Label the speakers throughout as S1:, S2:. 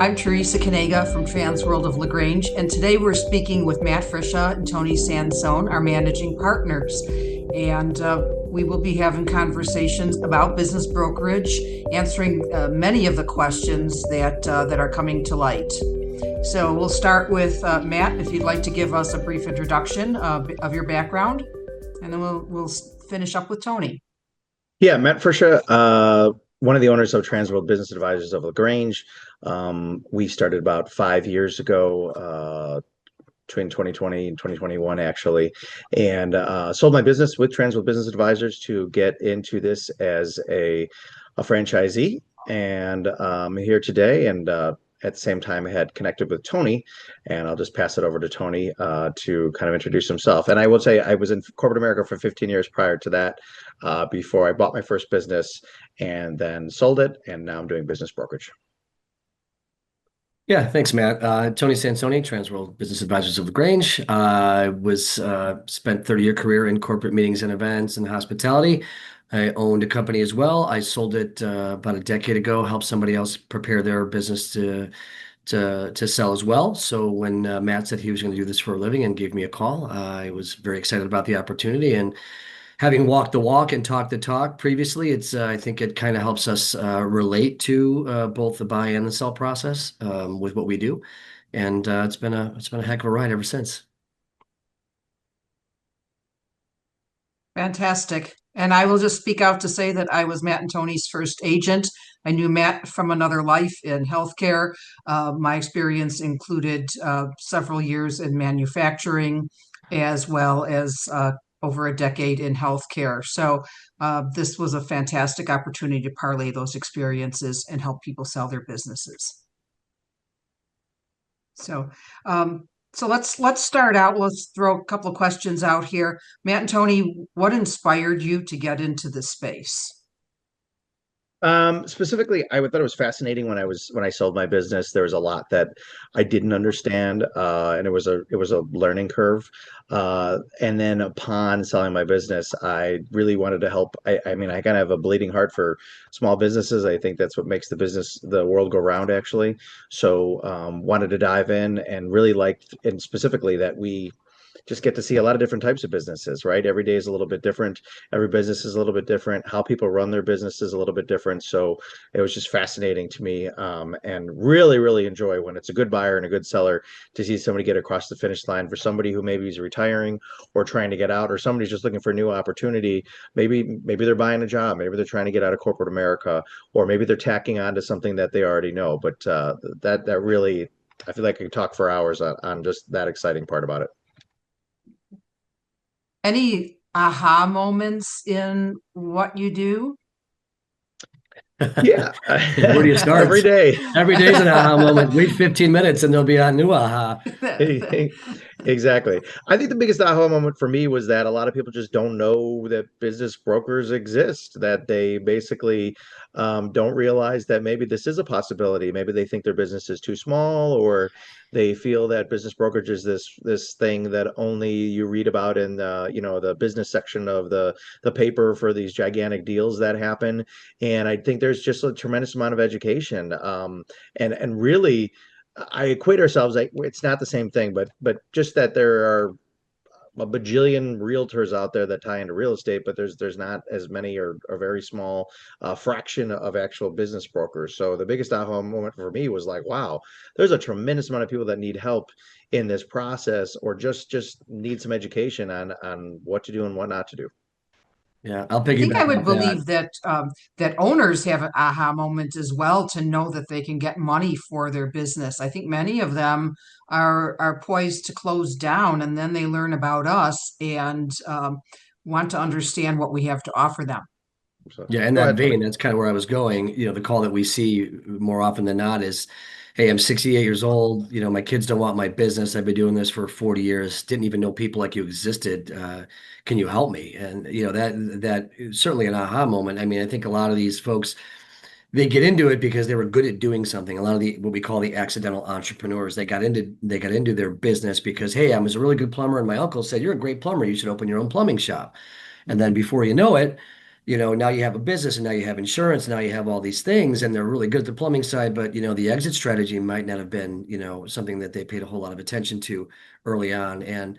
S1: I'm Teresa Kanega from Transworld of La Grange, and today we're speaking with Matt Frisha and Tony Sansone, our managing partners. And we will be having conversations about business brokerage, answering many of the questions that are coming to light. So we'll start with Matt, if you'd like to give us a brief introduction of your background, and then we'll finish up with Tony.
S2: Yeah, Matt Frisha, one of the owners of Transworld Business Advisors of La Grange. We started about 5 years ago, between 2020 and 2021, actually, and sold my business with Transworld Business Advisors to get into this as a franchisee. And I'm here today, and at the same time, I had connected with Tony, and I'll just pass it over to Tony to kind of introduce himself. And I will say I was in corporate America for 15 years prior to that, before I bought my first business and then sold it, and now I'm doing business brokerage.
S3: Yeah, thanks, Matt. Tony Sansone, Transworld Business Advisors of La Grange. I spent 30-year career in corporate meetings and events and hospitality. I owned a company as well. I sold it about a decade ago, helped somebody else prepare their business to sell as well. So when Matt said he was going to do this for a living and gave me a call, I was very excited about the opportunity. And having walked the walk and talked the talk previously, I think it kind of helps us relate to both the buy and the sell process with what we do. And it's been a heck of a ride ever since.
S1: Fantastic. And I will just speak out to say that I was Matt and Tony's first agent. I knew Matt from another life in healthcare. My experience included several years in manufacturing, as well as over a decade in healthcare. So this was a fantastic opportunity to parlay those experiences and help people sell their businesses. So let's start out. Let's throw a couple of questions out here. Matt and Tony, what inspired you to get into this space?
S2: Specifically, I thought it was fascinating when I sold my business. There was a lot that I didn't understand, and it was a learning curve. And then upon selling my business, I really wanted to help. I mean, I kind of have a bleeding heart for small businesses. I think that's what makes the world go round, actually. So, wanted to dive in and really liked, and specifically that we just get to see a lot of different types of businesses, right? Every day is a little bit different. Every business is a little bit different. How people run their business is a little bit different. So it was just fascinating to me, and really, really enjoy when it's a good buyer and a good seller to see somebody get across the finish line. For somebody who maybe is retiring or trying to get out, or somebody's just looking for a new opportunity. Maybe they're buying a job. Maybe they're trying to get out of corporate America, or maybe they're tacking on to something that they already know. But that really, I feel like I could talk for hours on just that exciting part about it.
S1: Any aha moments in what you do?
S2: Yeah.
S3: Where do you start?
S2: Every day.
S3: Every day is an aha moment. Wait 15 minutes and there'll be a new aha.
S2: Exactly. I think the biggest aha moment for me was that a lot of people just don't know that business brokers exist, that they basically don't realize that maybe this is a possibility. Maybe they think their business is too small, or they feel that business brokerage is this thing that only you read about in the business section of the paper for these gigantic deals that happen. And I think there's just a tremendous amount of education, and really I equate ourselves, like, it's not the same thing, but just that there are a bajillion realtors out there that tie into real estate, but there's not as many, or a very small fraction of actual business brokers. So the biggest aha moment for me was like, wow, there's a tremendous amount of people that need help in this process, or just need some education on what to do and what not to do.
S3: Yeah, I'll
S1: I think I
S3: piggyback
S1: would
S3: off that.
S1: believe that owners have an aha moment as well, to know that they can get money for their business. I think many of them are poised to close down, and then they learn about us and want to understand what we have to offer them.
S2: So
S3: Yeah, in
S2: go
S3: that
S2: ahead, Tony.
S3: vein, that's kind of where I was going. The call that we see more often than not is, hey, I'm 68 years old. My kids don't want my business. I've been doing this for 40 years. Didn't even know people like you existed. Can you help me? And that is certainly an aha moment. I mean, I think a lot of these folks, they get into it because they were good at doing something. A lot of the what we call the accidental entrepreneurs, they got into their business because, hey, I was a really good plumber, and my uncle said, "You're a great plumber. You should open your own plumbing shop." And then before you know it, now you have a business and now you have insurance, and now you have all these things, and they're really good at the plumbing side, but the exit strategy might not have been, something that they paid a whole lot of attention to early on. And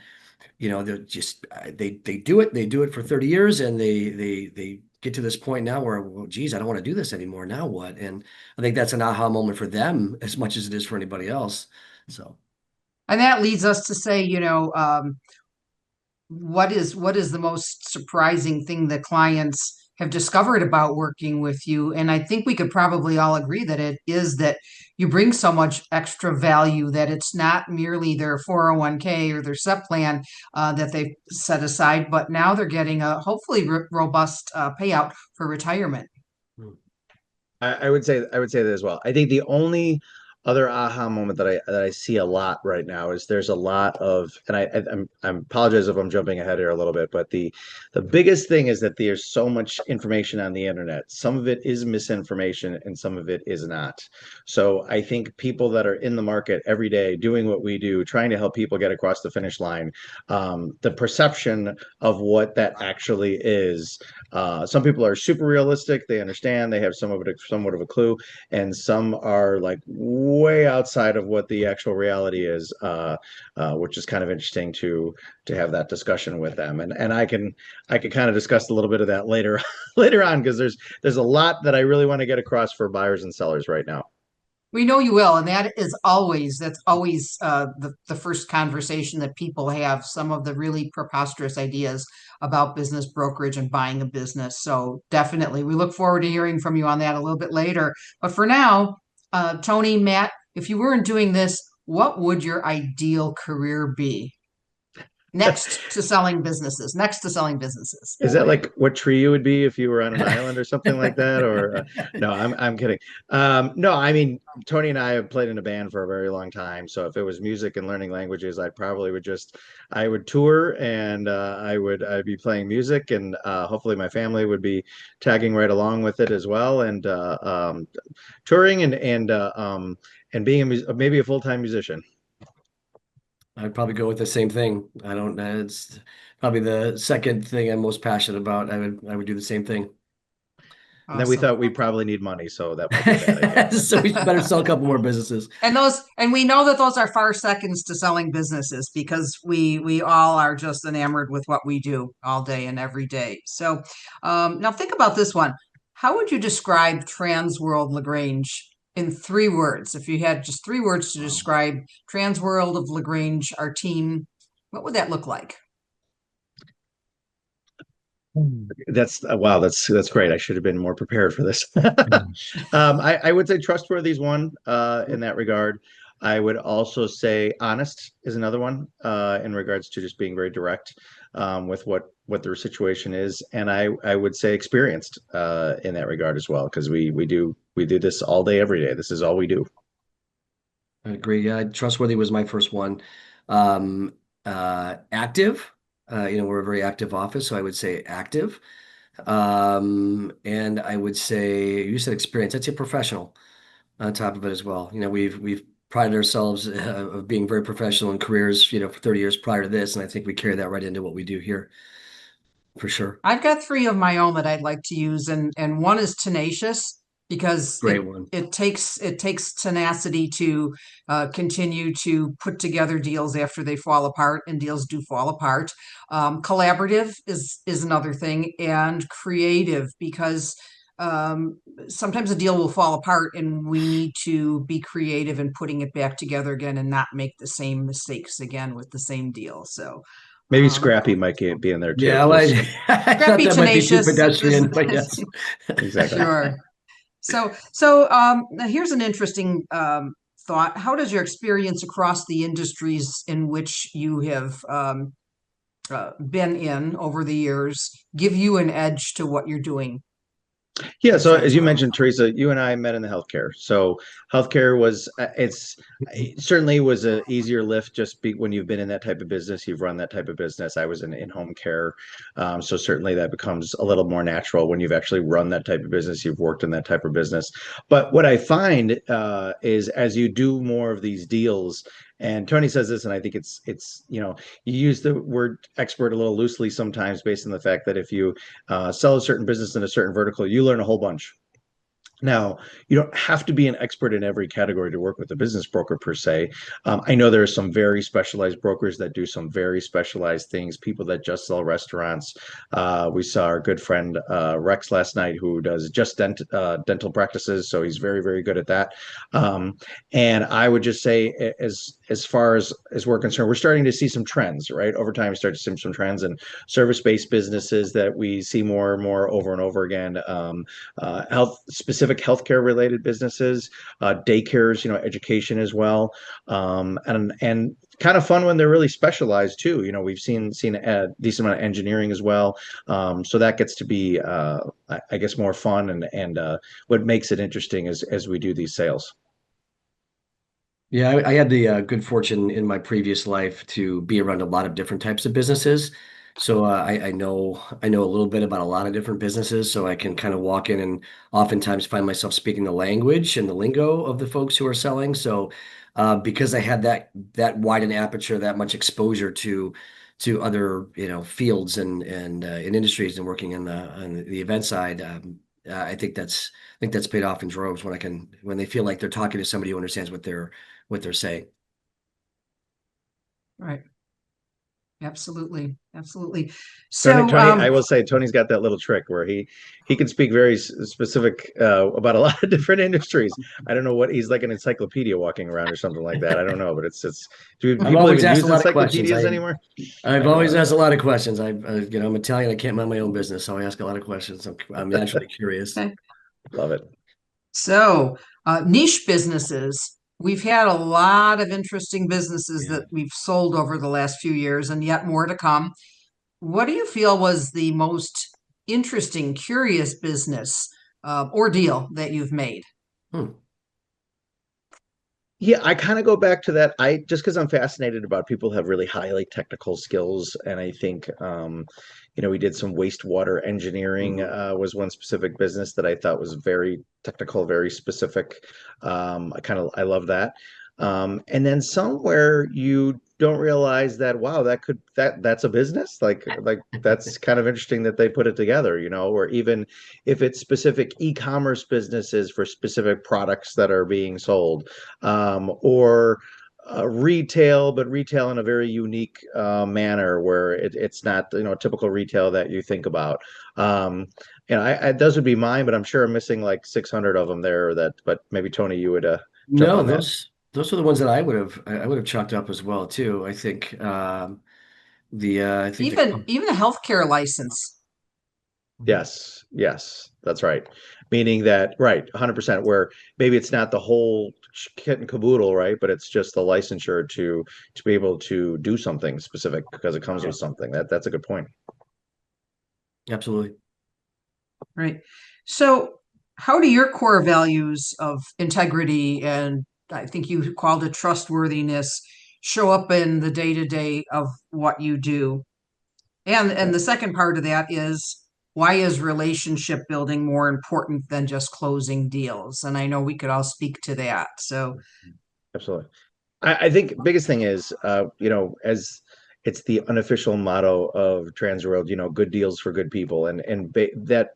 S3: they're just they do it for 30 years, and they get to this point now where, well, geez, I don't want to do this anymore. Now what? And I think that's an aha moment for them as much as it is for anybody else. So
S1: And that leads us to say, what is the most surprising thing that clients have discovered about working with you? And I think we could probably all agree that it is that you bring so much extra value that it's not merely their 401k or their SEP plan that they've set aside, but now they're getting a hopefully robust payout for retirement.
S3: mm,
S2: I would say that as well. I think the only other aha moment that I see a lot right now is there's a lot of, and I apologize if I'm jumping ahead here a little bit, but the biggest thing is that there's so much information on the internet. Some of it is misinformation and some of it is not. So I think people that are in the market every day doing what we do, trying to help people get across the finish line, the perception of what that actually is. Some people are super realistic. They understand. They have somewhat of a clue, and some are like way outside of what the actual reality is, which is kind of interesting to have that discussion with them. And I can kind of discuss a little bit of that later later on, because there's a lot that I really want to get across for buyers and sellers right now.
S1: We know you will, and that's always the first conversation that people have. Some of the really preposterous ideas about business brokerage and buying a business. So definitely, we look forward to hearing from you on that a little bit later. But for now, Tony, Matt, if you weren't doing this, what would your ideal career be? Next to selling businesses. Next to selling businesses.
S2: Is that like what tree you would be if you were on an island or something like that? Or no, I'm kidding. No, I mean, Tony and I have played in a band for a very long time. So if it was music and learning languages, I would tour, and I'd be playing music, and hopefully my family would be tagging right along with it as well, and touring, and being maybe a full-time musician.
S3: I'd probably go with the same thing. I don't know. It's probably the second thing I'm most passionate about. I would do the same thing.
S2: And then we
S1: Awesome.
S2: thought we probably need money, so that might be a bad idea.
S3: So we better sell a couple more businesses.
S1: And we know that those are far seconds to selling businesses because we all are just enamored with what we do all day and every day. So now think about this one. How would you describe Transworld La Grange in 3 words? If you had just 3 words to
S3: Wow.
S1: describe Transworld of La Grange, our team, what would that look like?
S2: That's wow. That's great. I should have been more prepared for this. I would say trustworthy is one in that regard. I would also say honest is another one in regards to just being very direct with what their situation is, and I would say experienced in that regard as well, because we do this all day every day. This is all we do.
S3: I agree. Yeah, trustworthy was my first one. Active. We're a very active office, so I would say active. And I would say you said experience. I'd say professional on top of it as well. We've prided ourselves of being very professional in careers, for 30 years prior to this, and I think we carry that right into what we do here for sure.
S1: I've got 3 of my own that I'd like to use, and one is tenacious because
S3: Great one.
S1: it takes tenacity to continue to put together deals after they fall apart, and deals do fall apart. Collaborative is another thing, and creative because sometimes a deal will fall apart, and we need to be creative in putting it back together again and not make the same mistakes again with the same deal. So.
S2: Maybe
S1: Um,
S2: Scrappy might be in there too.
S3: Yeah,
S2: Just
S3: I thought
S1: Scrappy,
S3: that might be too
S1: tenacious
S3: pedestrian, but yes.
S2: exactly.
S1: sure. So now here's an interesting thought. How does your experience across the industries in which you have been in over the years give you an edge to what you're doing
S2: Yeah,
S1: at
S2: so as you
S1: Transworld?
S2: mentioned, Teresa, you and I met in the healthcare. So healthcare it certainly was a easier lift when you've been in that type of business, you've run that type of business. I was in home care, so certainly that becomes a little more natural when you've actually run that type of business, you've worked in that type of business. But what I find is as you do more of these deals And Tony says this, and I think it's you use the word expert a little loosely sometimes based on the fact that if you sell a certain business in a certain vertical, you learn a whole bunch. Now, you don't have to be an expert in every category to work with a business broker per se. I know there are some very specialized brokers that do some very specialized things, people that just sell restaurants. We saw our good friend Rex last night who does just dental practices. So he's very, very good at that. Um, and I would just say, as far as we're concerned, we're starting to see some trends, right? Over time, we start to see some trends in service-based businesses that we see more and more over and over again. Specific healthcare related businesses, daycares, education as well, and kind of fun when they're really specialized too. We've seen a decent amount of engineering as well, so that gets to be, I guess, more fun and what makes it interesting as we do these sales.
S3: Yeah, I had the good fortune in my previous life to be around a lot of different types of businesses. So I know a little bit about a lot of different businesses, so I can kind of walk in and oftentimes find myself speaking the language and the lingo of the folks who are selling. So because I had that wide an aperture, that much exposure to other fields and industries and working on the event side, I think that's paid off in droves when they feel like they're talking to somebody who understands what they're saying.
S1: Right. Absolutely. Absolutely.
S2: Tony,
S1: So,
S2: Tony, I will say Tony's got that little trick where he can speak very specific about a lot of different industries. I don't know what he's like, an encyclopedia walking around or something like that. I don't know, but it's. Do
S3: I've
S2: people
S3: always
S2: even
S3: asked a
S2: use
S3: lot of questions.
S2: encyclopedias anymore?
S3: I've
S2: I know.
S3: always asked a lot of questions. I'm Italian. I can't mind my own business, so I ask a lot of questions. I'm naturally curious.
S1: okay.
S2: Love it.
S1: So, niche businesses. We've had a lot of interesting businesses
S3: Yeah.
S1: that we've sold over the last few years, and yet more to come. What do you feel was the most interesting, curious business or deal that you've made?
S3: Hmm.
S2: Yeah, I kind of go back to that. I just because I'm fascinated about people who have really high like technical skills, and I think we did some wastewater engineering
S3: Mhm.
S2: was one specific business that I thought was very technical, very specific. I love that. And then somewhere you don't realize that wow, that's a business. Like that's kind of interesting that they put it together, or even if it's specific e-commerce businesses for specific products that are being sold, or retail, but retail in a very unique manner where it's not typical retail that you think about. Those would be mine, but I'm sure I'm missing like 600 of them there. But maybe Tony, you would jump
S3: No,
S2: on that.
S3: those are the ones that I would have chalked up as well too. I think the
S1: Even a healthcare license.
S2: Yes, yes, that's right. Meaning that, right, 100%, where maybe it's not the whole kit and caboodle, right? But it's just the licensure to be able to do something specific because it comes
S3: Yeah,
S2: with something. That's a good point.
S3: absolutely.
S1: Right. So, how do your core values of integrity and I think you called it trustworthiness show up in the day to day of what you do? And
S2: Yeah.
S1: the second part of that is why is relationship building more important than just closing deals? And I know we could all speak to that. So,
S2: Absolutely. I think biggest thing is, as it's the unofficial motto of Transworld, good deals for good people, and that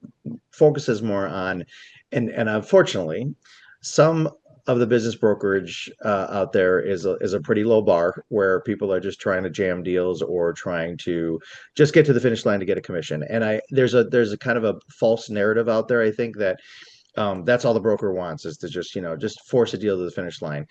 S2: focuses more on, and unfortunately, some of the business brokerage out there is a pretty low bar where people are just trying to jam deals or trying to just get to the finish line to get a commission. And there's a kind of a false narrative out there. I think that that's all the broker wants is to just force a deal to the finish line.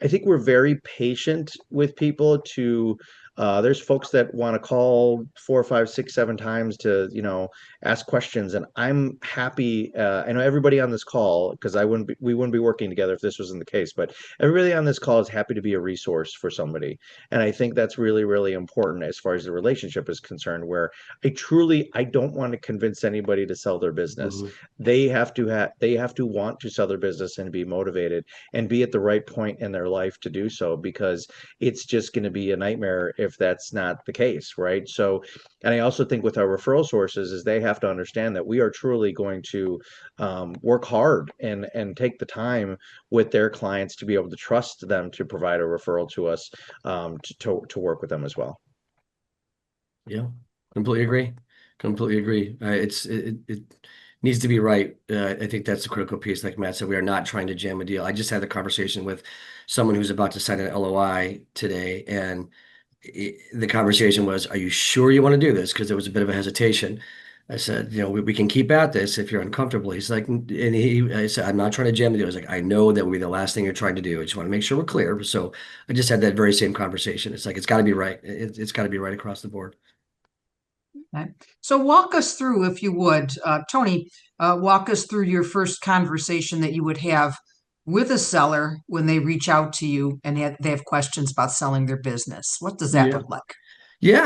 S2: I think we're very patient with people to there's folks that want to call 4, 5, 6, 7 times to, ask questions. And I'm happy. I know everybody on this call, because we wouldn't be working together if this wasn't the case, but everybody on this call is happy to be a resource for somebody. And I think that's really, really important as far as the relationship is concerned, where I don't want to convince anybody to sell their business.
S3: Mhm.
S2: They have to want to sell their business and be motivated and be at the right point in their life to do so, because it's just going to be a nightmare if that's not the case, right? So, and I also think with our referral sources is they have to understand that we are truly going to work hard and take the time with their clients to be able to trust them to provide a referral to us, to work with them as well.
S3: Yeah, completely agree. Completely agree. It needs to be right. I think that's the critical piece. Like Matt said, we are not trying to jam a deal. I just had a conversation with someone who's about to sign an LOI today, and the conversation was, "Are you sure you want to do this?" Because there was a bit of a hesitation. I said, we can keep at this if you're uncomfortable. He's like, I said, I'm not trying to jam the deal. He's like, I know that would be the last thing you're trying to do. I just want to make sure we're clear. So I just had that very same conversation. It's like, it's got to be right. It's got to be right across the board.
S1: Okay. So walk us through, if you would, Tony, walk us through your first conversation that you would have with a seller when they reach out to you and they have questions about selling their business. What does that
S3: Yeah.
S1: look like?
S3: Yeah,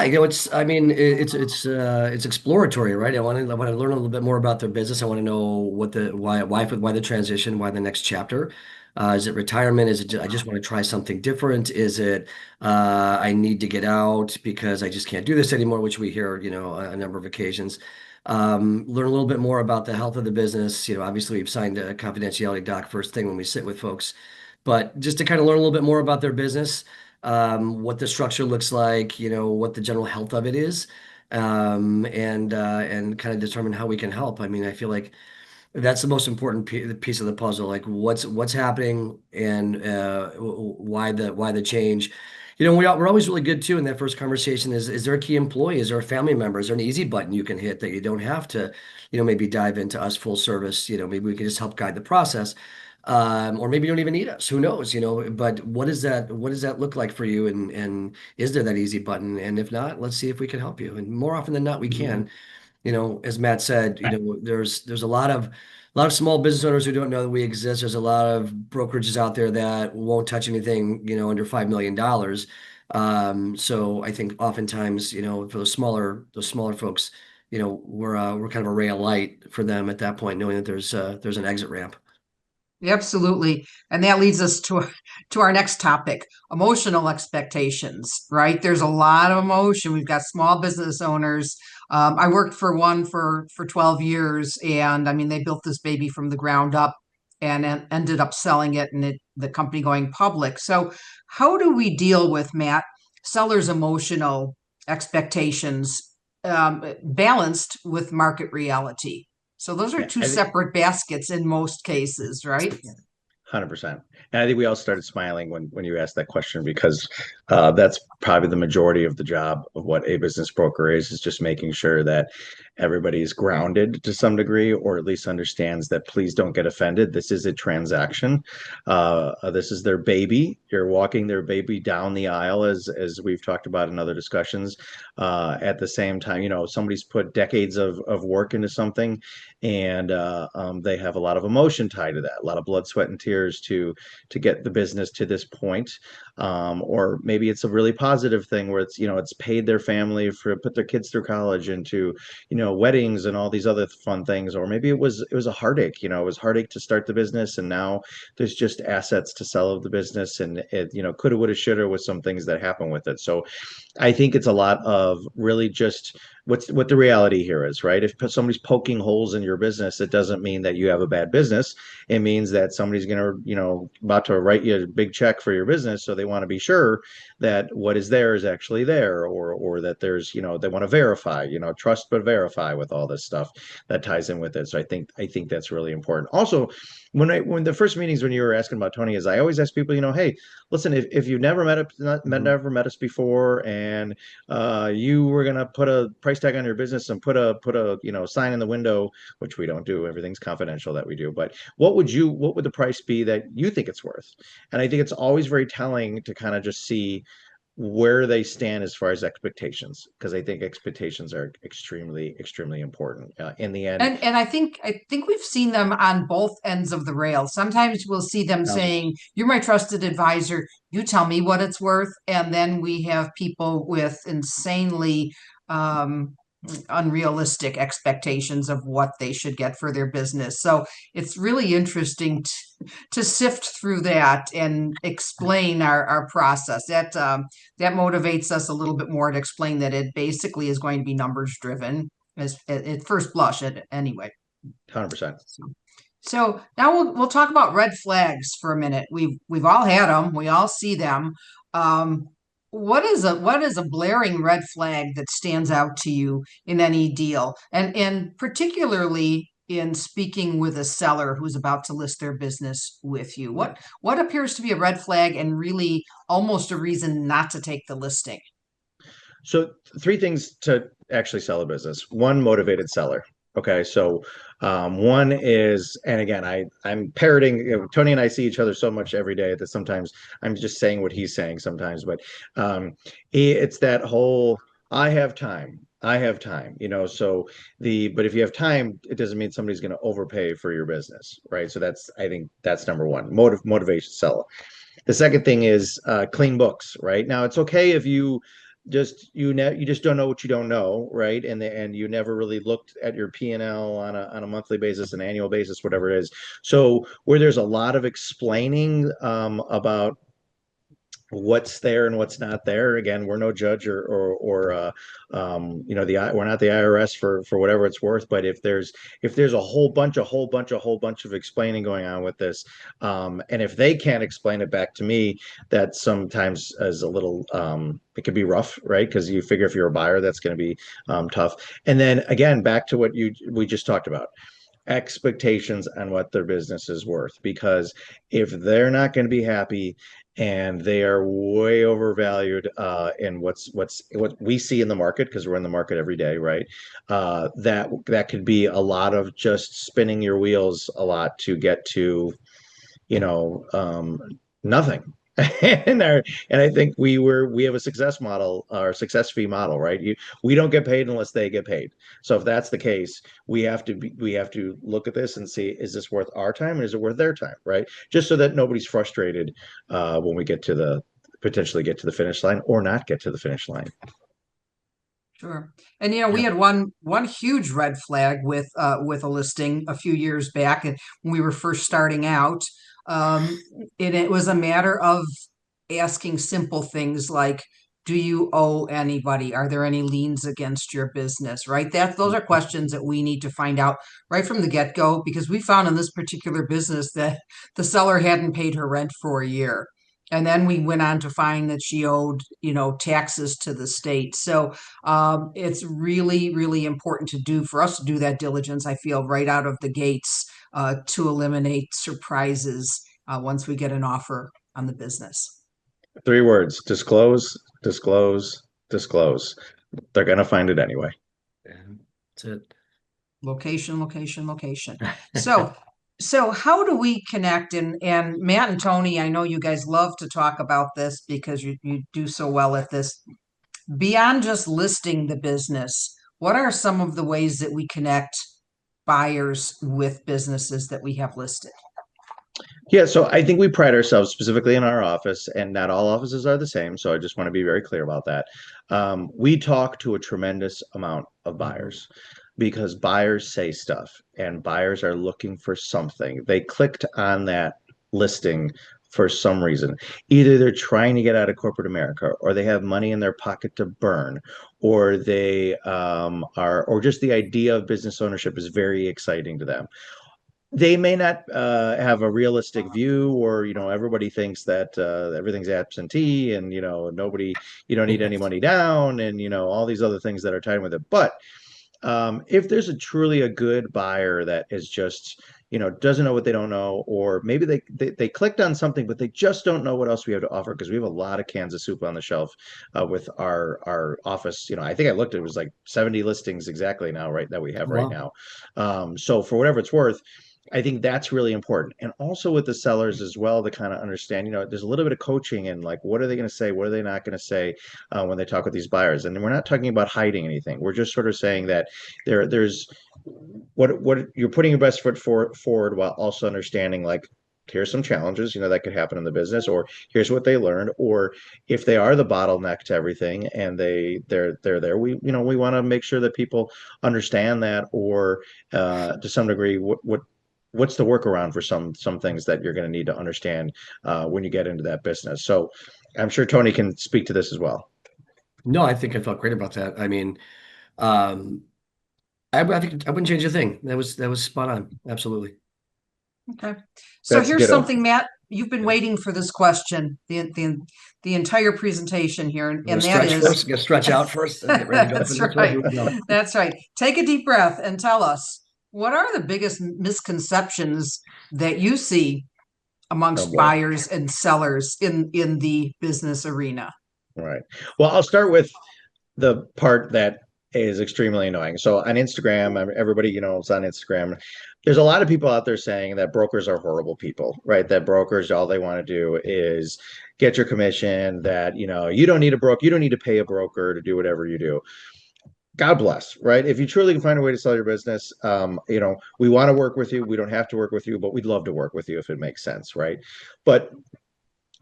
S3: I mean, it's exploratory, right? I want to learn a little bit more about their business. I want to know why the transition, why the next chapter. Is it retirement? Is it I just want to try something different? Is it I need to get out because I just can't do this anymore, which we hear, a number of occasions. Learn a little bit more about the health of the business. Obviously we've signed a confidentiality doc first thing when we sit with folks, but just to kind of learn a little bit more about their business, what the structure looks like, what the general health of it is, and kind of determine how we can help. I mean, I feel like that's the most important piece of the puzzle. Like what's happening and why the change. We're always really good too in that first conversation. Is there a key employee? Is there a family member? Is there an easy button you can hit that you don't have to, maybe dive into us full service? Maybe we can just help guide the process. Or maybe you don't even need us. Who knows? But what does that look like for you? And is there that easy button? And if not, let's see if we can help you. And more often than not, we can. As Matt said, there's a lot of small business owners who don't know that we exist. There's a lot of brokerages out there that won't touch anything, under $5 million. So I think oftentimes, for those smaller folks, we're kind of a ray of light for them at that point, knowing that there's an exit ramp.
S1: Absolutely. And that leads us to our next topic, emotional expectations, right? There's a lot of emotion. We've got small business owners. I worked for one for 12 years, and I mean, they built this baby from the ground up and ended up selling it and the company going public. So how do we deal with, Matt, sellers' emotional expectations, balanced with market reality? So those are
S2: Yeah,
S1: two
S2: I think
S1: separate baskets in most cases, right?
S2: 100%. And I think we all started smiling when you asked that question because that's probably the majority of the job of what a business broker is just making sure that everybody's grounded to some degree, or at least understands that please don't get offended. This is a transaction. This is their baby. You're walking their baby down the aisle, as we've talked about in other discussions. At the same time, somebody's put decades of work into something, and they have a lot of emotion tied to that, a lot of blood, sweat, and tears to get the business to this point. Or maybe it's a really positive thing where it's paid their family for put their kids through college and to weddings and all these other fun things. Or maybe it was a heartache. It was heartache to start the business, and now there's just assets to sell of the business, and it coulda, woulda, shoulda with some things that happen with it. So I think it's a lot of really just what the reality here is, right? If somebody's poking holes in your business, it doesn't mean that you have a bad business. It means that somebody's going to, about to write you a big check for your business. So they want to be sure that what is there is actually there, or that there's, they want to verify, trust but verify with all this stuff that ties in with it. So I think that's really important. Also, when the first meetings when you were asking about Tony is I always ask people, hey, listen, if you've never
S3: Mhm.
S2: never met us before, and you were gonna put a price tag on your business and put a sign in the window, which we don't do, everything's confidential that we do, but what would the price be that you think it's worth? And I think it's always very telling to kind of just see where they stand as far as expectations, because I think expectations are extremely, extremely important in the end.
S1: And I think we've seen them on both ends of the rail. Sometimes we'll see them
S3: Thousand.
S1: saying, "You're my trusted advisor. You tell me what it's worth." And then we have people with insanely unrealistic expectations of what they should get for their business. So it's really interesting to sift through that and explain our process. That motivates us a little bit more to explain that it basically is going to be numbers driven as at first blush anyway.
S2: 100%.
S1: So now we'll talk about red flags for a minute. We've all had them. We all see them. Um, what is a blaring red flag that stands out to you in any deal, and particularly in speaking with a seller who's about to list their business with you? What appears to be a red flag and really almost a reason not to take the listing?
S2: So three things to actually sell a business. One, motivated seller. Okay, so one is, and again, I'm parroting. Tony and I see each other so much every day that sometimes I'm just saying what he's saying sometimes. But it's that whole I have time. I have time, so but if you have time, it doesn't mean somebody's going to overpay for your business, right? So I think that's number one, motivation seller. The second thing is clean books, right? Now it's okay if you just don't know what you don't know, right? And you never really looked at your P&L on a monthly basis, an annual basis, whatever it is. So where there's a lot of explaining about what's there and what's not there. Again, we're no judge we're not the IRS for whatever it's worth. But if there's a whole bunch of explaining going on with this, and if they can't explain it back to me, that sometimes is a little it could be rough, right? Because you figure if you're a buyer, that's going to be tough. And then again, back to what we just talked about, expectations on what their business is worth, because if they're not going to be happy and they are way overvalued in what we see in the market, because we're in the market every day, right? That could be a lot of just spinning your wheels a lot to get to nothing. And I think we have a success model, or success fee model, right? We don't get paid unless they get paid. So if that's the case, we have to look at this and see, is this worth our time and is it worth their time, right? Just so that nobody's frustrated when we potentially get to the finish line or not get to the finish line.
S1: Sure. And we had one huge red flag with a listing a few years back, and when we were first starting out, and it was a matter of asking simple things like, do you owe anybody? Are there any liens against your business? Right? Those are questions that we need to find out right from the get-go, because we found in this particular business that the seller hadn't paid her rent for a year. And then we went on to find that she owed, taxes to the state. So it's really, really important for us to do that diligence, I feel, right out of the gates, to eliminate surprises once we get an offer on the business.
S2: 3 words: disclose, disclose, disclose. They're going to find it anyway.
S3: Yeah, that's it.
S1: Location, location, location. So how do we connect? And Matt and Tony, I know you guys love to talk about this because you do so well at this. Beyond just listing the business, what are some of the ways that we connect buyers with businesses that we have listed?
S2: Yeah, so I think we pride ourselves specifically in our office, and not all offices are the same. So I just want to be very clear about that. We talk to a tremendous amount of buyers because buyers say stuff and buyers are looking for something. They clicked on that listing for some reason. Either they're trying to get out of corporate America, or they have money in their pocket to burn, or they or just the idea of business ownership is very exciting to them. They may not have a realistic view, or everybody thinks that everything's absentee, and you don't need any money down, and all these other things that are tied with it. But if there's truly a good buyer that is just doesn't know what they don't know, or maybe they clicked on something but they just don't know what else we have to offer, because we have a lot of cans of soup on the shelf with our office. I think I looked, it was like 70 listings exactly now, right, that we have right now. So for whatever it's worth, I think that's really important. And also with the sellers as well, to kind of understand, there's a little bit of coaching, and like, what are they going to say? What are they not going to say when they talk with these buyers? And we're not talking about hiding anything. We're just sort of saying that there's what you're putting your best foot forward, while also understanding, like, here's some challenges, that could happen in the business, or here's what they learned, or if they are the bottleneck to everything and they're there, we want to make sure that people understand that, or to some degree, what's the workaround for some things that you're going to need to understand when you get into that business. So I'm sure Tony can speak to this as well.
S3: No, I think I felt great about that. I mean, um, I think I wouldn't change a thing. That was spot on. Absolutely.
S1: Okay. So
S2: That's
S1: here's
S2: ditto.
S1: something, Matt, you've been waiting for this question, the entire presentation here,
S3: I'm gonna
S1: and that
S3: stretch
S1: is,
S3: first. Gonna stretch out first and get ready to go for
S1: that's
S3: the next one.
S1: right.
S3: Here we go.
S1: That's right. Take a deep breath and tell us, what are the biggest misconceptions that you see
S2: Oh
S1: amongst
S2: boy.
S1: buyers and sellers in the business arena?
S2: All right. Well, I'll start with the part that is extremely annoying. So on Instagram, everybody, is on Instagram. There's a lot of people out there saying that brokers are horrible people, right? That brokers, all they want to do is get your commission, that, you don't need a broker, you don't need to pay a broker to do whatever you do. God bless, right? If you truly can find a way to sell your business, we want to work with you. We don't have to work with you, but we'd love to work with you if it makes sense, right? But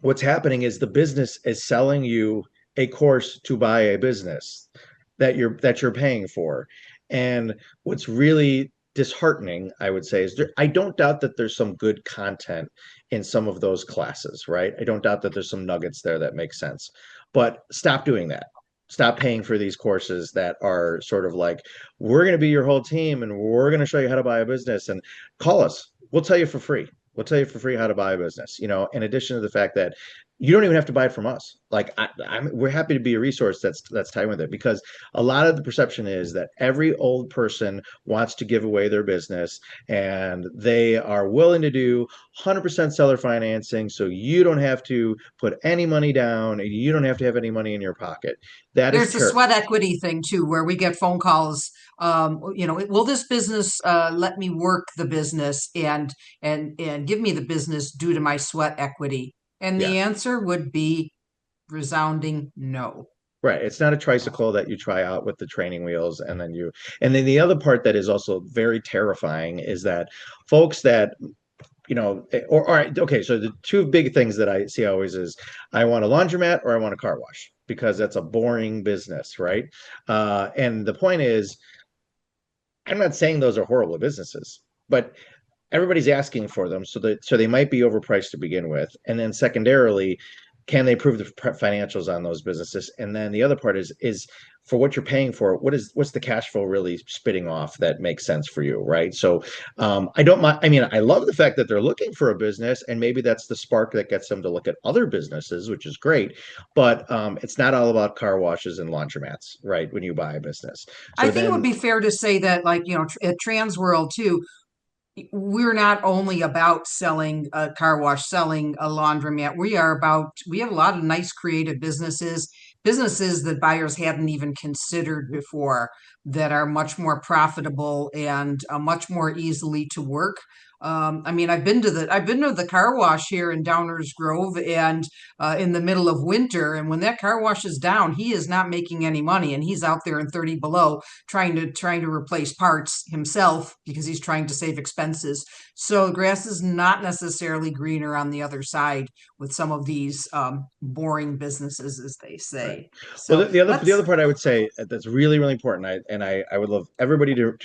S2: what's happening is the business is selling you a course to buy a business that you're paying for. And what's really disheartening, I would say, is I don't doubt that there's some good content in some of those classes, right? I don't doubt that there's some nuggets there that make sense. But stop doing that. Stop paying for these courses that are sort of like, we're going to be your whole team and we're going to show you how to buy a business, and call us. We'll tell you for free. We'll tell you for free how to buy a business, in addition to the fact that you don't even have to buy it from us. Like we're happy to be a resource that's tied with it, because a lot of the perception is that every old person wants to give away their business and they are willing to do 100% seller financing. So you don't have to put any money down and you don't have to have any money in your pocket. That is
S1: There's the
S2: terrible.
S1: sweat equity thing too, where we get phone calls. Will this business let me work the business and give me the business due to my sweat equity? And
S2: Yeah.
S1: the answer would be resounding no.
S2: Right. It's not a tricycle that you try out with the training wheels and then the other part that is also very terrifying is that folks that, all right, okay, so the two big things that I see always is I want a laundromat or I want a car wash, because that's a boring business, right? And the point is, I'm not saying those are horrible businesses, but everybody's asking for them, so they might be overpriced to begin with, and then secondarily, can they prove the financials on those businesses? And then the other part is for what you're paying for, what's the cash flow really spitting off that makes sense for you, right? So I don't mind. I mean, I love the fact that they're looking for a business, and maybe that's the spark that gets them to look at other businesses, which is great. But it's not all about car washes and laundromats, right? When you buy a business,
S1: I
S2: so
S1: think it would
S2: then
S1: be fair to say that, like, at Transworld too, we're not only about selling a car wash, selling a laundromat. We have a lot of nice creative businesses that buyers hadn't even considered before, that are much more profitable and much more easily to work. I mean, I've been to the car wash here in Downers Grove, and in the middle of winter. And when that car wash is down, he is not making any money, and he's out there in 30 below trying to replace parts himself because he's trying to save expenses. So grass is not necessarily greener on the other side with some of these boring businesses, as they
S2: right.
S1: say.
S2: Well,
S1: So
S2: the
S1: let's
S2: other part I would say that's really really important, I would love everybody to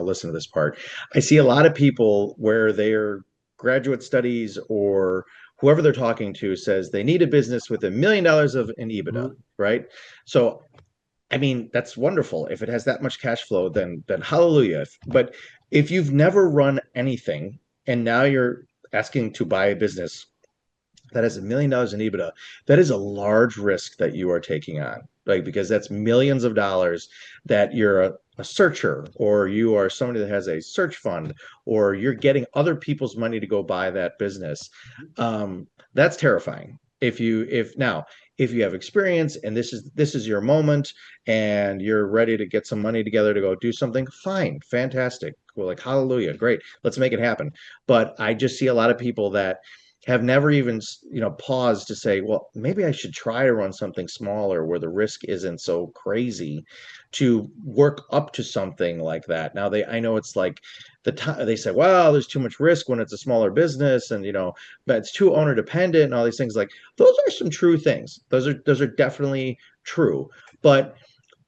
S2: listen to this part. I see a lot of people where their graduate studies or whoever they're talking to says they need a business with $1 million of an EBITDA,
S3: Mhm.
S2: right? So I mean, that's wonderful. If it has that much cash flow, then hallelujah. But if you've never run anything and now you're asking to buy a business that has $1 million in EBITDA, that is a large risk that you are taking on, like, because that's millions of dollars that you're a searcher, or you are somebody that has a search fund, or you're getting other people's money to go buy that business. That's terrifying. If you have experience and this is your moment and you're ready to get some money together to go do something, fine, fantastic, cool, like hallelujah, great, let's make it happen. But I just see a lot of people that have never even, paused to say, well, maybe I should try to run something smaller where the risk isn't so crazy to work up to something like that. Now I know it's like the time they say, well, there's too much risk when it's a smaller business and, but it's too owner dependent and all these things. Like those are some true things. Those are definitely true. But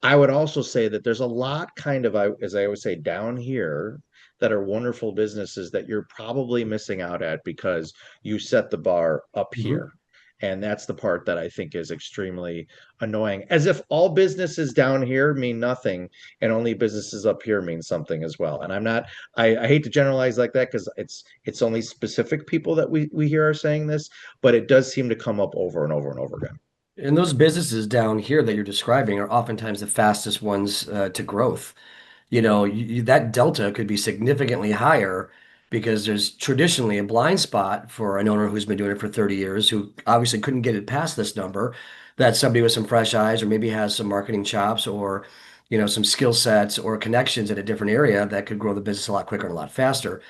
S2: I would also say that there's a lot kind of, as I always say, down here that are wonderful businesses that you're probably missing out at because you set the bar up
S3: Mhm.
S2: here. And that's the part that I think is extremely annoying, as if all businesses down here mean nothing and only businesses up here mean something as well. And I hate to generalize like that because it's only specific people that we hear are saying this, but it does seem to come up over and over and over again.
S3: And those businesses down here that you're describing are oftentimes the fastest ones to growth. That delta could be significantly higher because there's traditionally a blind spot for an owner who's been doing it for 30 years, who obviously couldn't get it past this number, that somebody with some fresh eyes or maybe has some marketing chops or, some skill sets or connections in a different area that could grow the business a lot quicker and a lot faster.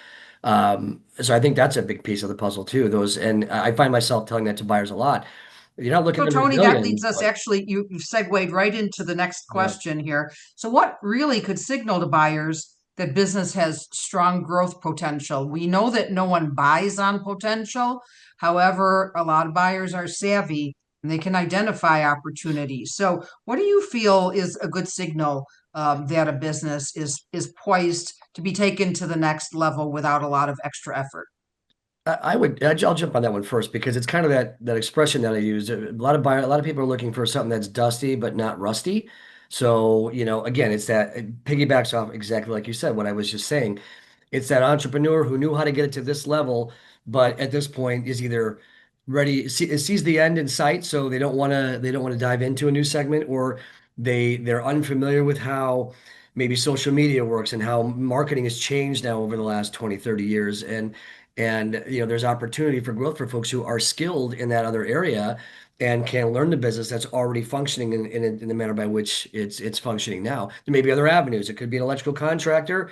S3: So I think that's a big piece of the puzzle too. And I find myself telling that to buyers a lot. You're not looking
S1: So
S3: to make
S1: Tony, that leads
S3: millions,
S1: us
S3: but
S1: actually, you've segued right into the next
S3: yeah.
S1: question here. So what really could signal to buyers that business has strong growth potential? We know that no one buys on potential. However, a lot of buyers are savvy and they can identify opportunities. So what do you feel is a good signal that a business is poised to be taken to the next level without a lot of extra effort?
S3: I'll jump on that one first because it's kind of that expression that I use. A lot of people are looking for something that's dusty but not rusty. So, again, it piggybacks off exactly like you said, what I was just saying. It's that entrepreneur who knew how to get it to this level, but at this point is either sees the end in sight, so they don't want to dive into a new segment, or they're unfamiliar with how maybe social media works and how marketing has changed now over the last 20, 30 years. And there's opportunity for growth for folks who are skilled in that other area and can learn the business that's already functioning in the manner by which it's functioning now. There may be other avenues. It could be an electrical contractor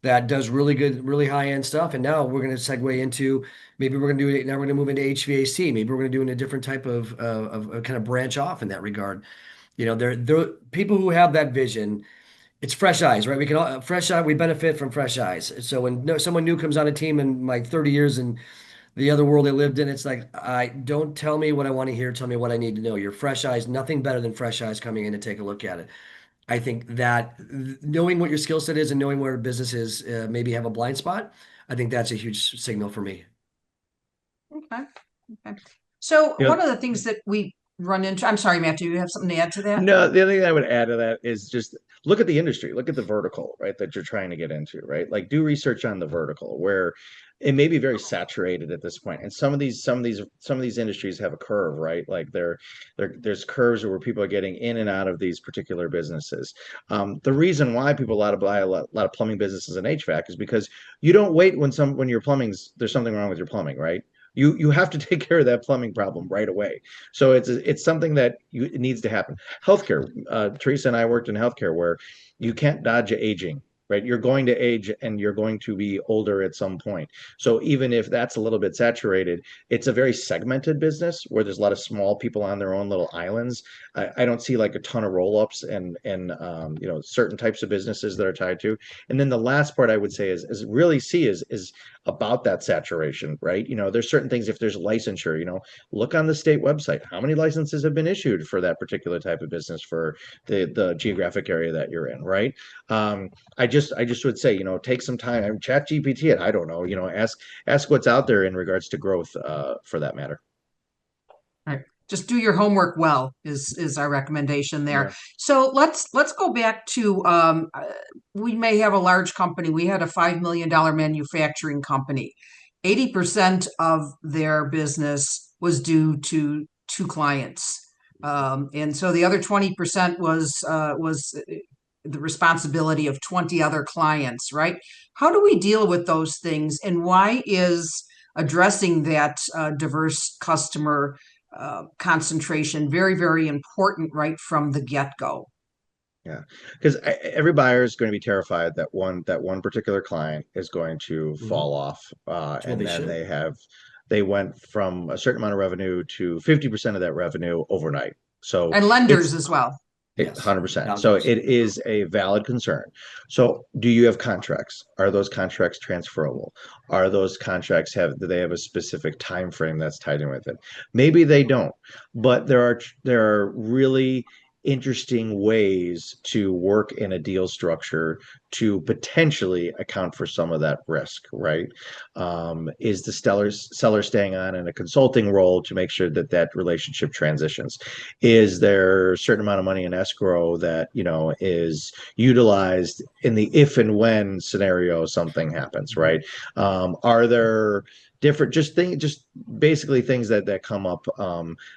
S3: that does really good, really high-end stuff. And now we're going to segue into maybe we're going to do it. Now we're going to move into HVAC. Maybe we're going to do in a different type of kind of branch off in that regard. There people who have that vision. It's fresh eyes, right? We can all fresh eye. We benefit from fresh eyes. So when someone new comes on a team in like 30 years and the other world they lived in, it's like, I don't tell me what I want to hear. Tell me what I need to know. Your fresh eyes, nothing better than fresh eyes coming in to take a look at it. I think that knowing what your skill set is and knowing where a business is, maybe have a blind spot. I think that's a huge signal for me.
S1: Okay. Okay. So
S2: You
S1: one
S2: know,
S1: of the things that we run into, I'm sorry, Matt, do you have something to add to that?
S2: No, the other thing I would add to that is just look at the industry, look at the vertical, right, that you're trying to get into, right? Like do research on the vertical where it may be very saturated at this point. And some of these industries have a curve, right? Like there's curves where people are getting in and out of these particular businesses. The reason why people a lot of buy a lot of plumbing businesses and HVAC is because you don't wait when your plumbing's there's something wrong with your plumbing, right? You have to take care of that plumbing problem right away. So it's something that it needs to happen. Healthcare. Teresa and I worked in healthcare where you can't dodge aging, right? You're going to age and you're going to be older at some point. So even if that's a little bit saturated, it's a very segmented business where there's a lot of small people on their own little islands. I don't see like a ton of roll-ups and certain types of businesses that are tied to. And then the last part I would say is really see is about that saturation, right? There's certain things if there's licensure, look on the state website. How many licenses have been issued for that particular type of business for the geographic area that you're in, right? I just would say, take some time. Chat GPT it. I don't know. Ask what's out there in regards to growth, for that matter.
S1: Right. Just do your homework well is our recommendation there.
S2: Yeah.
S1: So let's go back to we may have a large company. We had a $5 million manufacturing company. 80% of their business was due to two clients. And so the other 20% was the responsibility of 20 other clients, right? How do we deal with those things? And why is addressing that diverse customer concentration very, very important right from the get-go?
S2: Yeah, because every buyer is going to be terrified that one particular client is going to
S3: Mhm.
S2: fall off,
S3: Well,
S2: and
S3: they
S2: then
S3: should.
S2: they have, they went from a certain amount of revenue to 50% of that revenue overnight. So
S1: And
S2: it's
S1: lenders as well.
S3: Yes.
S2: 100%. So
S3: Thousands.
S2: it is a valid concern. So do you have contracts? Are those contracts transferable? Are those contracts do they have a specific time frame that's tied in with it? Maybe they don't, but there are really interesting ways to work in a deal structure to potentially account for some of that risk, right? Is the seller staying on in a consulting role to make sure that that relationship transitions? Is there a certain amount of money in escrow that, is utilized in the if and when scenario something happens, right? Are there different just basically things that come up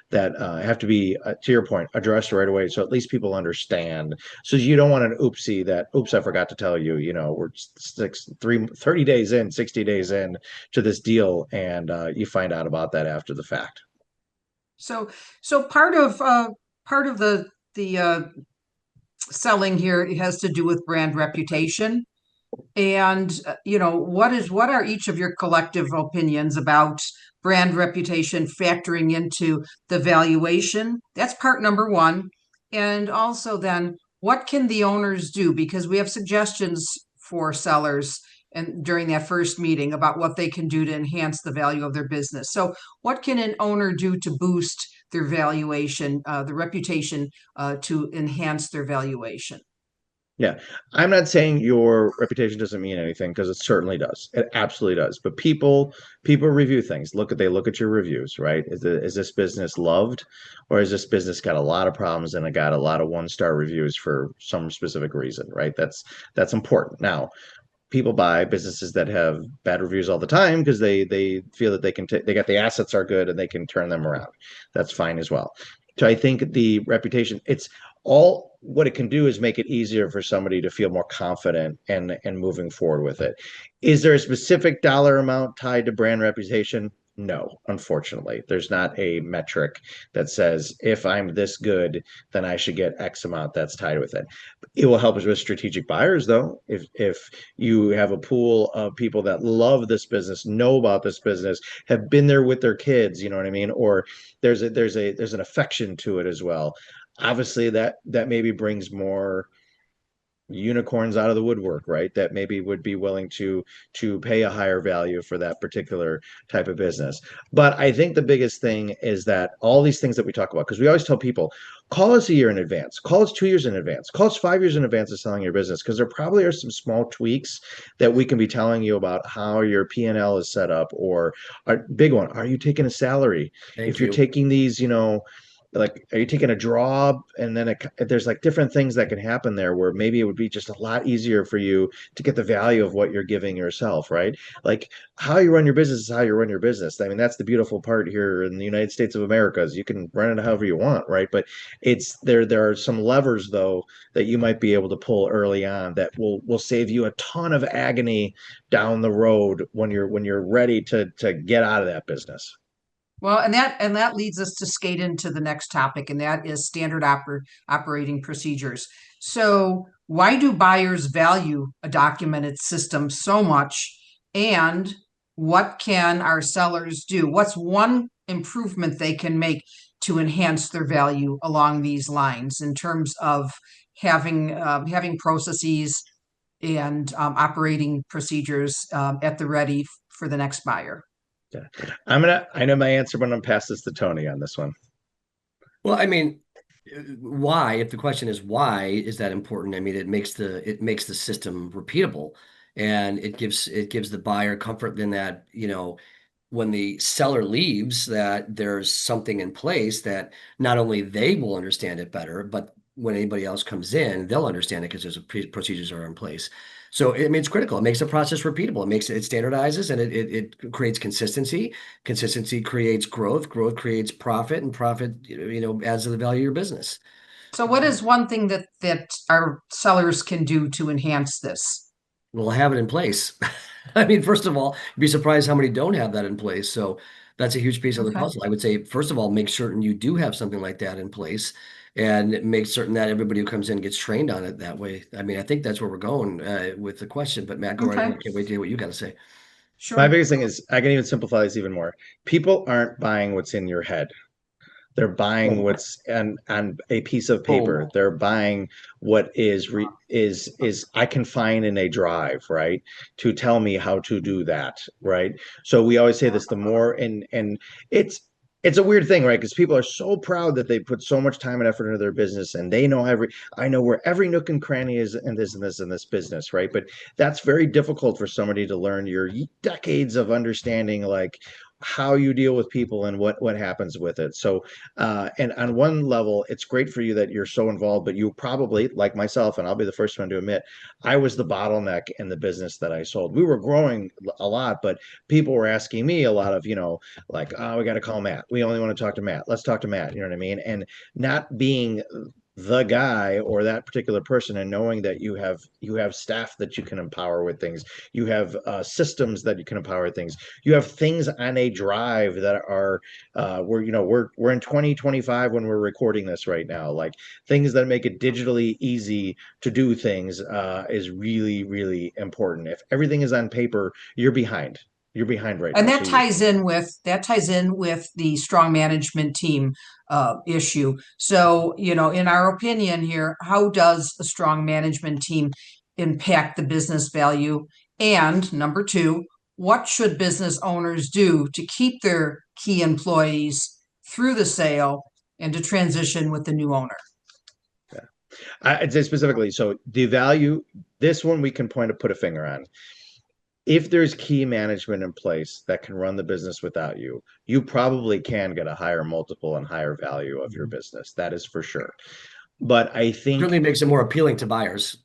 S2: that have to be, to your point, addressed right away, so at least people understand. So you don't want an oopsie that, oops, I forgot to tell you, we're 30 days in, 60 days in to this deal, and you find out about that after the fact.
S1: So, so part of the selling here has to do with brand reputation. And what are each of your collective opinions about brand reputation factoring into the valuation? That's part number one. And also then, what can the owners do? Because we have suggestions for sellers and during that first meeting about what they can do to enhance the value of their business. So, what can an owner do to boost their valuation, the reputation, to enhance their valuation?
S2: Yeah, I'm not saying your reputation doesn't mean anything, because it certainly does. It absolutely does. But people review things. They look at your reviews, right? Is this business loved, or is this business got a lot of problems and it got a lot of one-star reviews for some specific reason, right? That's important. Now, people buy businesses that have bad reviews all the time because they feel that they got the assets are good and they can turn them around. That's fine as well. So I think the reputation, it's all what it can do is make it easier for somebody to feel more confident and moving forward with it. Is there a specific dollar amount tied to brand reputation? No, unfortunately. There's not a metric that says if I'm this good, then I should get X amount that's tied with it. It will help us with strategic buyers, though. If you have a pool of people that love this business, know about this business, have been there with their kids, you know what I mean? Or there's an affection to it as well. Obviously, that maybe brings more unicorns out of the woodwork, right? That maybe would be willing to pay a higher value for that particular type of business. But I think the biggest thing is that all these things that we talk about, because we always tell people, call us a year in advance, call us 2 years in advance, call us 5 years in advance of selling your business, because there probably are some small tweaks that we can be telling you about how your P&L is set up, or a big one, are you taking a salary?
S3: Thank
S2: If you're
S3: you.
S2: taking these, like, are you taking a draw? And then there's like different things that can happen there where maybe it would be just a lot easier for you to get the value of what you're giving yourself, right? Like, how you run your business is how you run your business. I mean, that's the beautiful part here in the United States of America, is you can run it however you want, right? But there are some levers, though, that you might be able to pull early on that will save you a ton of agony down the road when you're ready to get out of that business.
S1: Well, and that leads us to skate into the next topic, and that is standard operating procedures. So, why do buyers value a documented system so much? And what can our sellers do? What's one improvement they can make to enhance their value along these lines in terms of having processes and operating procedures at the ready for the next buyer?
S2: Yeah. I know my answer, but I'm gonna pass this to Tony on this one.
S3: Well, I mean, why? If the question is why is that important? I mean, it makes the system repeatable, and it gives the buyer comfort in that, when the seller leaves, that there's something in place that not only they will understand it better, but when anybody else comes in, they'll understand it because procedures are in place. So, I mean, it's critical. It makes the process repeatable. It standardizes, and it creates consistency. Consistency creates growth. Growth creates profit, and profit, adds to the value of your business.
S1: So what is one thing that our sellers can do to enhance this?
S3: We'll have it in place. I mean, first of all, you'd be surprised how many don't have that in place. So that's a huge piece of the
S1: Okay.
S3: puzzle. I would say, first of all, make certain you do have something like that in place, and make certain that everybody who comes in gets trained on it that way. I mean, I think that's where we're going with the question. But Matt, go right
S1: Okay.
S3: ahead. I can't wait to hear what you got to say.
S2: My
S1: Sure.
S2: biggest thing is I can even simplify this even more. People aren't buying what's in your head. They're buying
S3: Boom.
S2: what's on a piece of paper.
S3: Boom.
S2: They're buying what is I can find in a drive, right? To tell me how to do that, right? So we always say this, the more and it's it's a weird thing, right? Because people are so proud that they put so much time and effort into their business and they know I know where every nook and cranny is in this business, right? But that's very difficult for somebody to learn your decades of understanding, like how you deal with people and what happens with it. So and on one level, it's great for you that you're so involved, but you probably, like myself, and I'll be the first one to admit, I was the bottleneck in the business that I sold. We were growing a lot, but people were asking me a lot of, like, oh, we got to call Matt. We only want to talk to Matt. Let's talk to Matt. You know what I mean? And not being the guy or that particular person, and knowing that you have staff that you can empower with things, you have systems that you can empower things, you have things on a drive that are we're in 2025 when we're recording this right now, like things that make it digitally easy to do things is really, really important. If everything is on paper, you're behind right
S1: And
S2: now. So
S1: that ties in with the strong management team issue. So, in our opinion here, how does a strong management team impact the business value? And number two, what should business owners do to keep their key employees through the sale and to transition with the new owner?
S2: yeah. I'd say specifically, so the value, this one we can put a finger on. If there's key management in place that can run the business without you, you probably can get a higher multiple and higher value of your business. That is for sure. But I think
S3: Certainly makes it more appealing to buyers,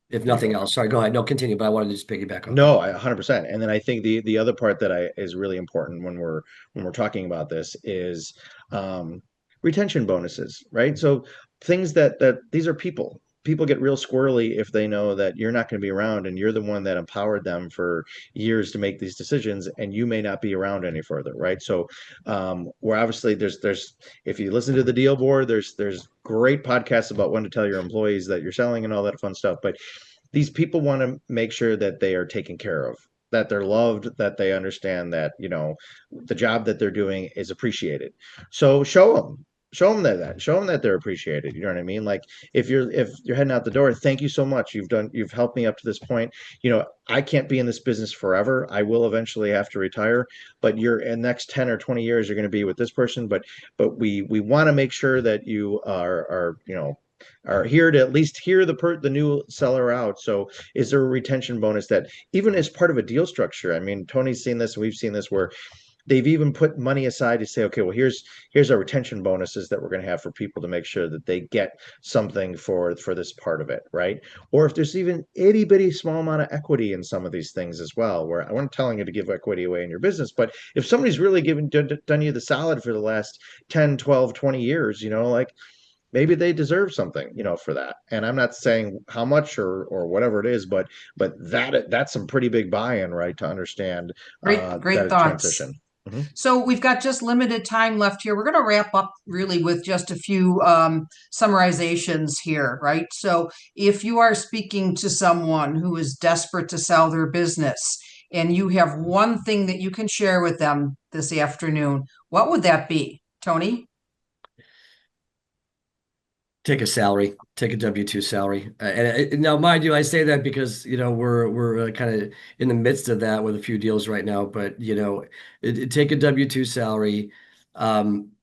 S3: if
S2: there you
S3: nothing
S2: go.
S3: else. Sorry, go ahead. No, continue, but I wanted to just piggyback off that.
S2: No, 100%. And then I think the other part that I is really important when we're talking about this is um, retention bonuses, right? So things that these are people. People get real squirrely if they know that you're not going to be around and you're the one that empowered them for years to make these decisions, and you may not be around any further, right? So where obviously there's if you listen to the deal board, there's great podcasts about when to tell your employees that you're selling and all that fun stuff, but these people want to make sure that they are taken care of, that they're loved, that they understand that, the job that they're doing is appreciated. So show them that they're appreciated. You know what I mean? Like if you're heading out the door, thank you so much. You've helped me up to this point. I can't be in this business forever. I will eventually have to retire, but you're in the next 10 or 20 years, you're going to be with this person. But we want to make sure that you are here to at least hear the new seller out. So is there a retention bonus that even as part of a deal structure? I mean, Tony's seen this, and we've seen this where they've even put money aside to say, okay, well, here's our retention bonuses that we're going to have for people to make sure that they get something for this part of it, right? Or if there's even itty bitty small amount of equity in some of these things as well, where I wasn't telling you to give equity away in your business, but if somebody's really done you the solid for the last 10, 12, 20 years, like maybe they deserve something, for that. And I'm not saying how much or whatever it is, but that's some pretty big buy-in, right? To understand
S1: Great, great
S2: that
S1: thoughts.
S2: transition. Mhm.
S1: So we've got just limited time left here. We're going to wrap up really with just a few summarizations here, right? So if you are speaking to someone who is desperate to sell their business and you have one thing that you can share with them this afternoon, what would that be, Tony?
S3: Take a salary, take a W-2 salary. And now, mind you, I say that because, we're kind of in the midst of that with a few deals right now. But, take a W-2 salary. Um,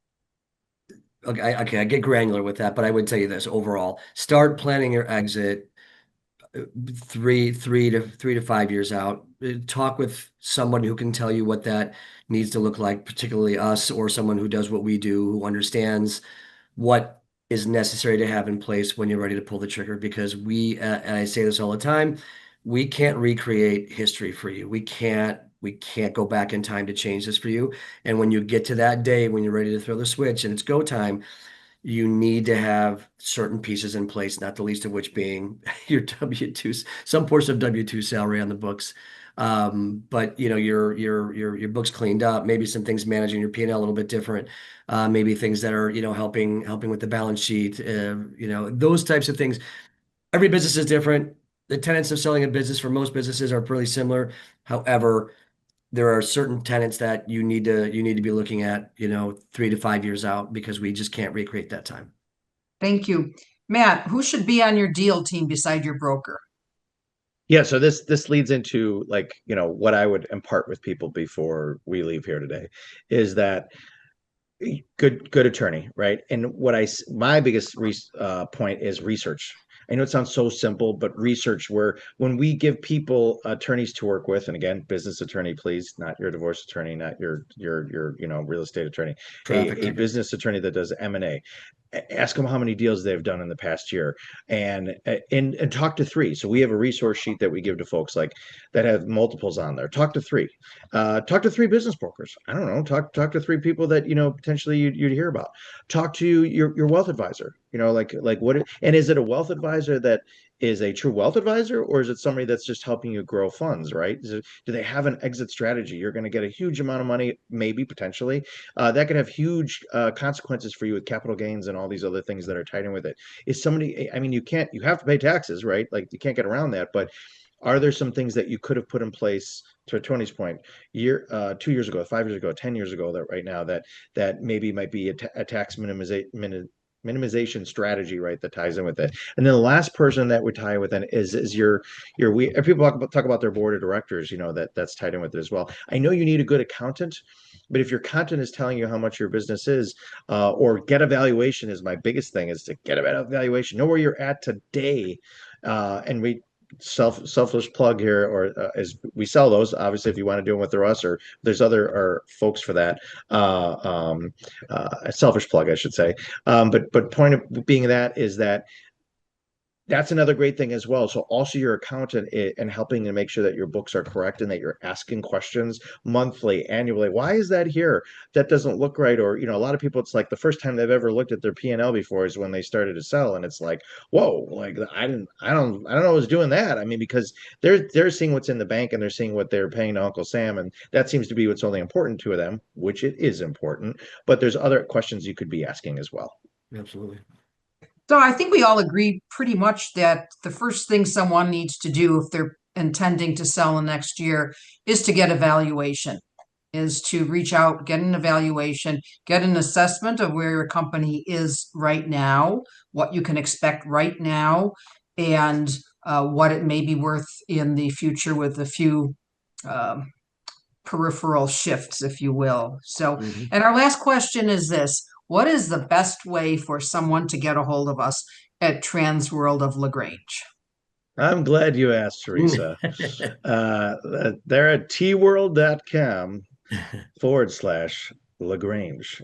S3: okay, I get granular with that, but I would tell you this overall: start planning your exit 3 to 5 years out. Talk with someone who can tell you what that needs to look like, particularly us or someone who does what we do, who understands what is necessary to have in place when you're ready to pull the trigger. Because and I say this all the time, we can't recreate history for you. We can't go back in time to change this for you. And when you get to that day when you're ready to throw the switch and it's go time, you need to have certain pieces in place, not the least of which being your W-2s, some portion of W-2 salary on the books. But your books cleaned up, maybe some things managing your P&L a little bit different, maybe things that are, helping with the balance sheet, those types of things. Every business is different. The tenets of selling a business for most businesses are pretty similar. However, there are certain tenants that you need to be looking at, 3 to 5 years out, because we just can't recreate that time.
S1: Thank you. Matt, who should be on your deal team beside your broker?
S2: Yeah, so this leads into, like, what I would impart with people before we leave here today is that good attorney, right? And my biggest point is research. I know it sounds so simple, but research, where when we give people attorneys to work with, and again, business attorney, please, not your divorce attorney, not your real estate attorney, a business attorney that does M&A. Ask them how many deals they've done in the past year, and talk to three. So we have a resource sheet that we give to folks like that have multiples on there. Talk to three. Talk to three business brokers. I don't know. Talk to three people that potentially you'd hear about. Talk to your wealth advisor. Like what? And is it a wealth advisor that is a true wealth advisor, or is it somebody that's just helping you grow funds, right? Do they have an exit strategy? You're going to get a huge amount of money, maybe potentially. That could have huge consequences for you with capital gains and all these other things that are tied in with it. Is somebody? I mean, you have to pay taxes, right? Like, you can't get around that. But are there some things that you could have put in place, to Tony's point, 2 years ago, 5 years ago, 10 years ago, that right now that maybe might be a tax minimization strategy, right, that ties in with it? And then the last person that would tie with it is your people talk about their board of directors, that's tied in with it as well. I know you need a good accountant, but if your accountant is telling you how much your business is, or get a valuation, is my biggest thing, is to get a valuation, know where you're at today. And we selfish plug here, or as we sell those, obviously, if you want to do them with us, or there's other folks for that, a selfish plug, I should say. But point of being that is that's another great thing as well. So also your accountant and helping to make sure that your books are correct and that you're asking questions monthly, annually. Why is that here? That doesn't look right. Or, a lot of people, it's like the first time they've ever looked at their P&L before is when they started to sell. And it's like, whoa, like I don't know I was doing that. I mean, because they're seeing what's in the bank, and they're seeing what they're paying to Uncle Sam. And that seems to be what's only important to them, which it is important. But there's other questions you could be asking as well.
S3: Absolutely.
S1: So I think we all agree pretty much that the first thing someone needs to do if they're intending to sell in next year is to get a valuation, is to reach out, get an evaluation, get an assessment of where your company is right now, what you can expect right now, and what it may be worth in the future, with a few peripheral shifts, if you will. So, and our last question is this: what is the best way for someone to get a hold of us at Transworld of La Grange?
S2: I'm glad you asked, Teresa. They're at tworld.com /La Grange.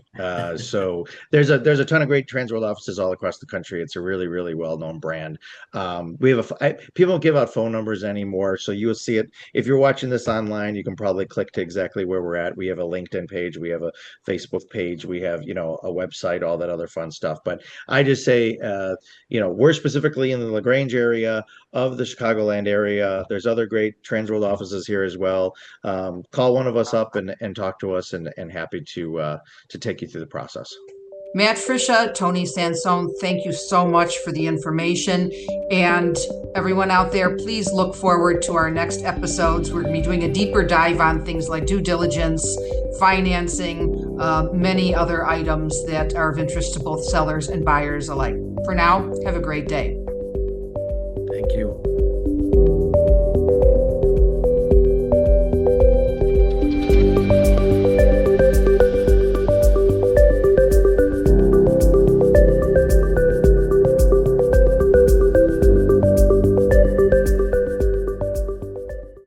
S2: So there's a ton of great Transworld offices all across the country. It's a really, really well-known brand. We have people don't give out phone numbers anymore, so you will see it. If you're watching this online, you can probably click to exactly where we're at. We have a LinkedIn page, we have a Facebook page, we have, a website, all that other fun stuff. But I just say, we're specifically in the La Grange area of the Chicagoland area. There's other great Transworld offices here as well. Call one of us up and talk to us, and happy to take you through the process.
S1: Matt Friscia, Tony Sansone, thank you so much for the information. And everyone out there, please look forward to our next episodes. We're going to be doing a deeper dive on things like due diligence, financing, many other items that are of interest to both sellers and buyers alike. For now, have a great day.
S3: Thank you.